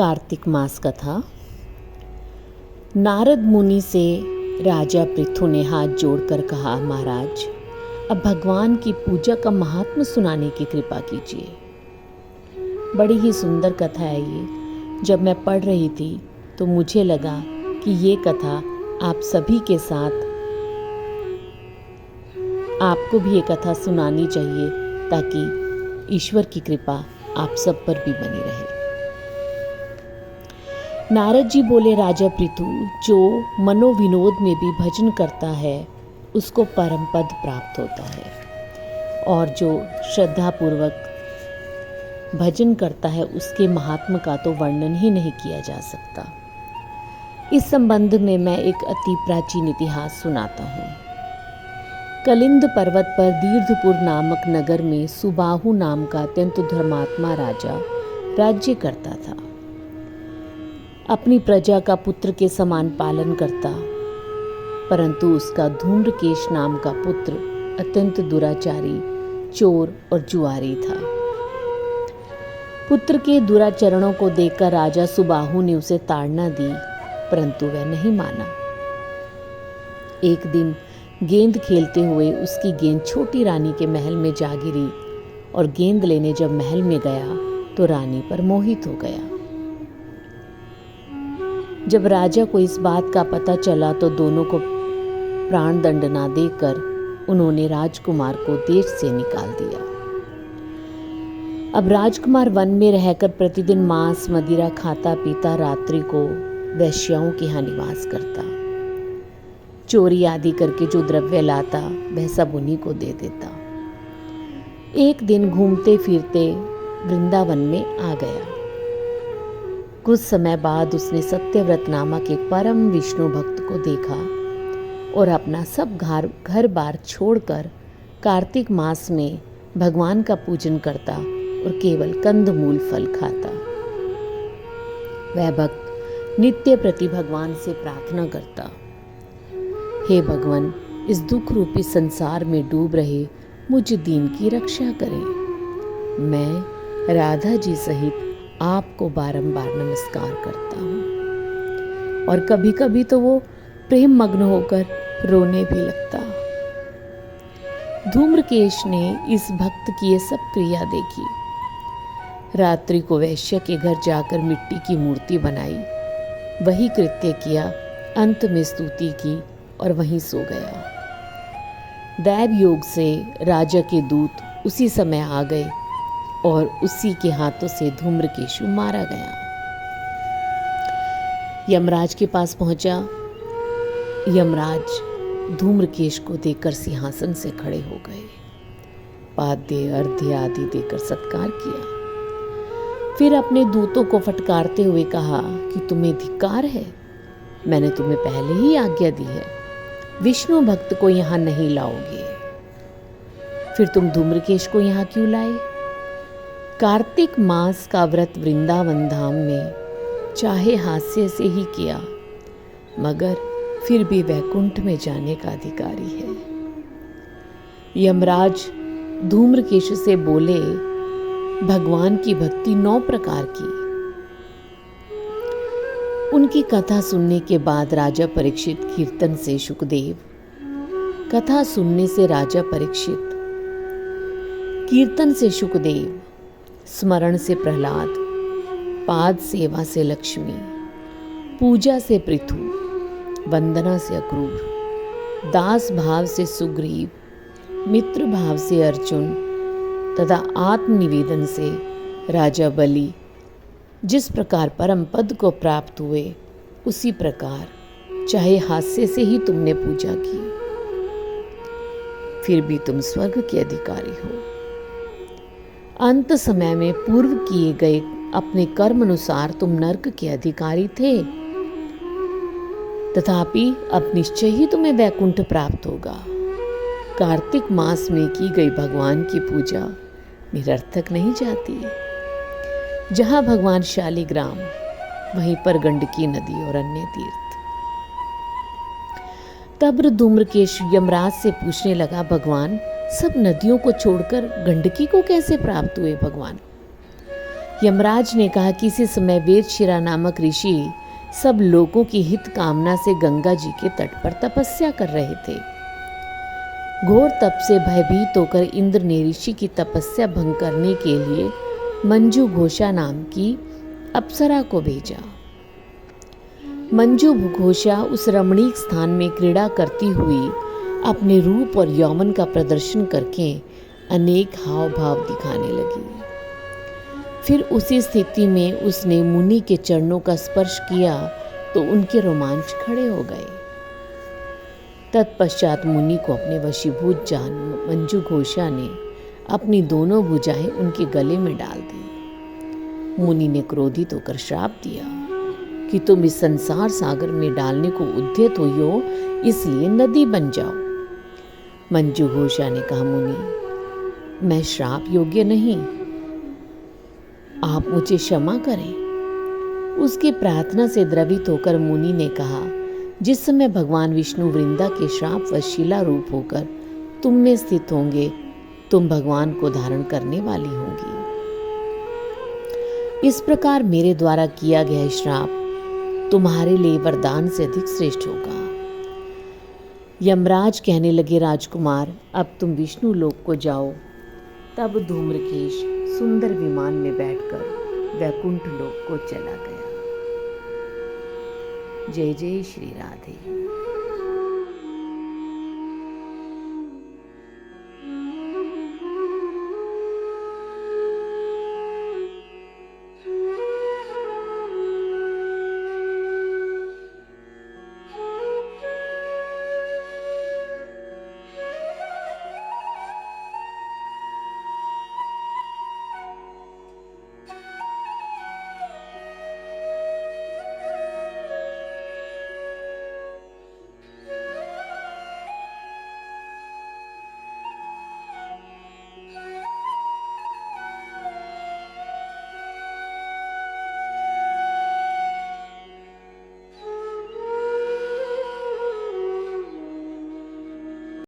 कार्तिक मास कथा। नारद मुनि से राजा पृथु ने हाथ जोड़कर कहा, महाराज, अब भगवान की पूजा का महात्म सुनाने की कृपा कीजिए। बड़ी ही सुंदर कथा है ये। जब मैं पढ़ रही थी तो मुझे लगा कि ये कथा आप सभी के साथ, आपको भी ये कथा सुनानी चाहिए ताकि ईश्वर की कृपा आप सब पर भी बनी रहे। नारद जी बोले, राजा पृथु, जो मनोविनोद में भी भजन करता है उसको परम पद प्राप्त होता है, और जो श्रद्धापूर्वक भजन करता है उसके महात्म का तो वर्णन ही नहीं किया जा सकता। इस संबंध में मैं एक अति प्राचीन इतिहास सुनाता हूँ। कलिंद पर्वत पर दीर्घपुर नामक नगर में सुबाहु नाम का अत्यंत धर्मात्मा राजा राज्य करता था। अपनी प्रजा का पुत्र के समान पालन करता, परंतु उसका धूम्रकेश नाम का पुत्र अत्यंत दुराचारी, चोर और जुआरी था। पुत्र के दुराचरणों को देखकर राजा सुबाहु ने उसे ताड़ना दी, परंतु वह नहीं माना। एक दिन गेंद खेलते हुए उसकी गेंद छोटी रानी के महल में जा गिरी, और गेंद लेने जब महल में गया तो रानी पर मोहित हो गया। जब राजा को इस बात का पता चला तो दोनों को प्राण दंड ना देकर उन्होंने राजकुमार को देश से निकाल दिया। अब राजकुमार वन में रहकर प्रतिदिन मांस मदिरा खाता पीता, रात्रि को वैश्याओं के यहाँ निवास करता। चोरी आदि करके जो द्रव्य लाता वह सब उन्हीं को दे देता। एक दिन घूमते फिरते वृंदावन में आ गया। कुछ समय बाद उसने सत्यव्रत नामक एक परम विष्णु भक्त को देखा और अपना सब घर बार छोड़कर कार्तिक मास में भगवान का पूजन करता और केवल कंदमूल फल खाता। वह भक्त नित्य प्रति भगवान से प्रार्थना करता, हे भगवान, इस दुख रूपी संसार में डूब रहे मुझ दीन की रक्षा करें। मैं राधा जी सहित आपको बारंबार नमस्कार करता हूँ। और कभी कभी तो वो प्रेम मग्न होकर रोने भी लगता। धूम्रकेश ने इस भक्त की ये सब क्रिया देखी। रात्रि को वैश्य के घर जाकर मिट्टी की मूर्ति बनाई, वही कृत्य किया, अंत में स्तुति की और वहीं सो गया। दैव योग से राजा के दूत उसी समय आ गए और उसी के हाथों से धूम्रकेशु मारा गया। यमराज के पास पहुंचा। यमराज धूम्रकेश को देखकर सिंहासन से खड़े हो गए, पाद्य अर्घ्य आदि देकर सत्कार किया। फिर अपने दूतों को फटकारते हुए कहा कि तुम्हें धिक्कार है, मैंने तुम्हें पहले ही आज्ञा दी है, विष्णु भक्त को यहाँ नहीं लाओगे। फिर तुम धूम्रकेश को यहाँ क्यों लाए? कार्तिक मास का व्रत वृंदावन धाम में चाहे हास्य से ही किया, मगर फिर भी वैकुंठ में जाने का अधिकारी है। यमराज धूम्रकेश से बोले, भगवान की भक्ति 9 प्रकार की। उनकी कथा सुनने के बाद राजा परीक्षित कीर्तन से शुकदेव, कथा सुनने से राजा परीक्षित, कीर्तन से शुकदेव, स्मरण से प्रहलाद, पाद सेवा से लक्ष्मी, पूजा से पृथु, वंदना से अक्रूर, दास भाव से सुग्रीव, मित्र भाव से अर्जुन तथा आत्मनिवेदन से राजा बलि जिस प्रकार परम पद को प्राप्त हुए, उसी प्रकार चाहे हास्य से ही तुमने पूजा की, फिर भी तुम स्वर्ग के अधिकारी हो। अंत समय में पूर्व किए गए अपने कर्म अनुसार तुम नरक के अधिकारी थे, तथापि अब निश्चय ही तुम्हें वैकुंठ प्राप्त होगा। कार्तिक मास में की गई भगवान की पूजा निरर्थक नहीं जाती। जहां भगवान शालिग्राम, वहीं पर गंडकी नदी और अन्य तीर्थ। तब धूम्रकेश यमराज से पूछने लगा, भगवान, सब नदियों को छोड़कर गंडकी को कैसे प्राप्त हुए भगवान? यमराज ने कहा कि इसी समय वेदशिरा नामक ऋषि सब लोगों की हित कामना से गंगा जी के तट पर तपस्या कर रहे थे। घोर तप से भयभीत होकर इंद्र ने ऋषि की तपस्या भंग करने के लिए मंजू घोषा नाम की अप्सरा को भेजा। मंजू घोषा उस रमणीक स्थान में क्रीड़ा करती हुई अपने रूप और यौवन का प्रदर्शन करके अनेक हाव भाव दिखाने लगी। फिर उसी स्थिति में उसने मुनि के चरणों का स्पर्श किया तो उनके रोमांच खड़े हो गए। तत्पश्चात मुनि को अपने वशीभूत जान मंजू घोषा ने अपनी दोनों भुजाएं उनके गले में डाल दी। मुनि ने क्रोधित होकर श्राप दिया कि तुम इस संसार सागर में डालने को उद्यत हुई हो, इसलिए नदी बन जाओ। मंजू घोषा ने कहा, मुनि, मैं श्राप योग्य नहीं, आप मुझे क्षमा करें। उसकी प्रार्थना से द्रवित होकर मुनि ने कहा, जिस समय भगवान विष्णु वृंदा के श्राप व शिला रूप होकर तुम में स्थित होंगे, तुम भगवान को धारण करने वाली होंगी। इस प्रकार मेरे द्वारा किया गया श्राप तुम्हारे लिए वरदान से अधिक श्रेष्ठ होगा। यमराज कहने लगे, राजकुमार, अब तुम विष्णु लोक को जाओ। तब धूम्रकेश सुंदर विमान में बैठकर वैकुंठ लोक को चला गया। जय जय श्री राधे।